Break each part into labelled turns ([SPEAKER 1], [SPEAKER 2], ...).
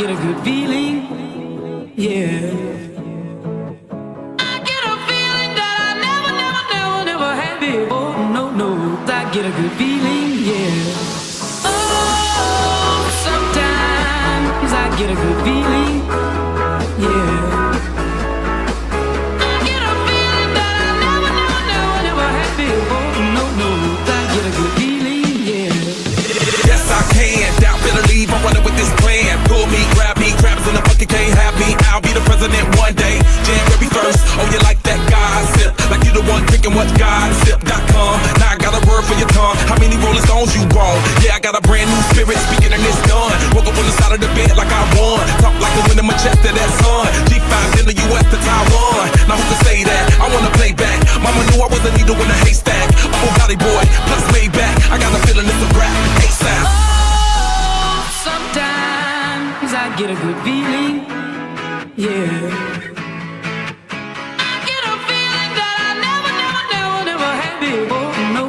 [SPEAKER 1] get a good feeling, yeah. I get a feeling that I never had before. No, I get a good feeling, yeah. Oh, sometimes I get a good feeling, yeah.
[SPEAKER 2] I'm running with this plan. Pull me, grab us in the bucket, can't have me. I'll be the president one day. January 1st, oh you like that gossip? Like you the one drinking what gossip.com. Now I got a word for your tongue. How many Rolling Stones you want? Yeah, I got a brand new spirit speaking and it's done. Woke up on the side of the bed like I won. Talk like a winner, my chest to that sun. G5 in the US to Taiwan. Now who can say that? I wanna play back. Mama knew I was a needle in a haystack. I'm a Gotti boy, plus Maybach. I got a feeling it's a rap. ASAP.
[SPEAKER 1] Sometimes I get a good feeling, yeah. I get a feeling that I never had before. No,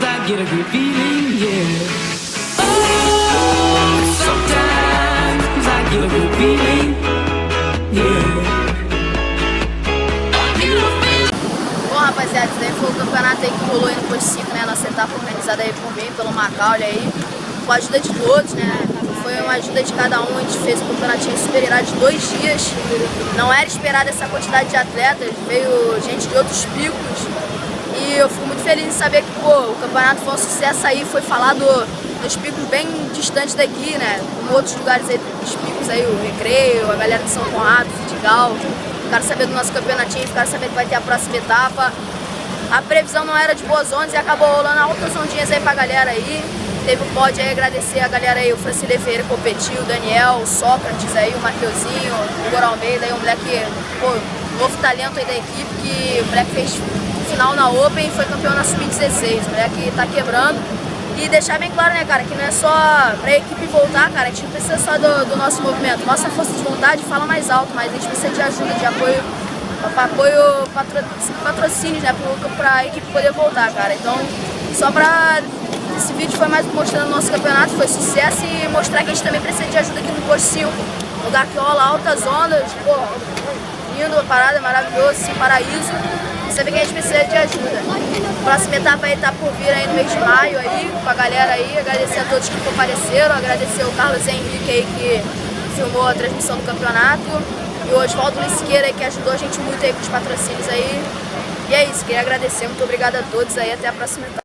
[SPEAKER 1] I get a good feeling, yeah. Oh, sometimes I get a good feeling, yeah.
[SPEAKER 3] Bom, rapaziada, esse daí foi o campeonato aí que rolou aí no Posto 5, né? Nossa etapa organizada aí por mim, pelo Macaulay aí. Com a ajuda de todos, né? Foi uma ajuda de cada um, a gente fez um campeonatinho super irado de 2 dias. Não era esperada essa quantidade de atletas, veio gente de outros picos. E eu fico muito feliz em saber que, pô, o campeonato foi um sucesso aí, foi falado nos picos bem distantes daqui, né? Como outros lugares aí dos picos aí, o Recreio, a galera de São Conrado, Vidigal. Ficaram sabendo do nosso campeonatinho, ficaram sabendo que vai ter a próxima etapa. A previsão não era de boas ondas e acabou rolando altas ondinhas aí pra galera aí. Teve o pódio aí, agradecer a galera aí, o Francilei Ferreira competiu, o Daniel, o Sócrates aí, o Mateuzinho, o Igor Almeida aí, um moleque, pô, novo talento aí da equipe, que o moleque fez final na Open e foi campeão na Sub-16, o moleque tá quebrando. E deixar bem claro, né, cara, que não é só pra equipe voltar, cara, a gente não precisa só do nosso movimento. Nossa força de vontade fala mais alto, mas a gente precisa de ajuda, de apoio, patrocínios, né, pra equipe poder voltar, cara. Então, só pra... Esse vídeo foi mais mostrando o nosso campeonato, foi sucesso e mostrar que a gente também precisa de ajuda aqui no Posto 5. Lugar que rola altas ondas, pô, lindo, parada, maravilhoso, esse paraíso. E saber que a gente precisa de ajuda. Próxima etapa aí tá por vir aí no mês de maio aí, com a galera aí. Agradecer a todos que compareceram, agradecer o Carlos Henrique aí que filmou a transmissão do campeonato. E o Oswaldo Lisqueira aí que ajudou a gente muito aí com os patrocínios aí. E é isso, queria agradecer, muito obrigado a todos aí, até a próxima etapa.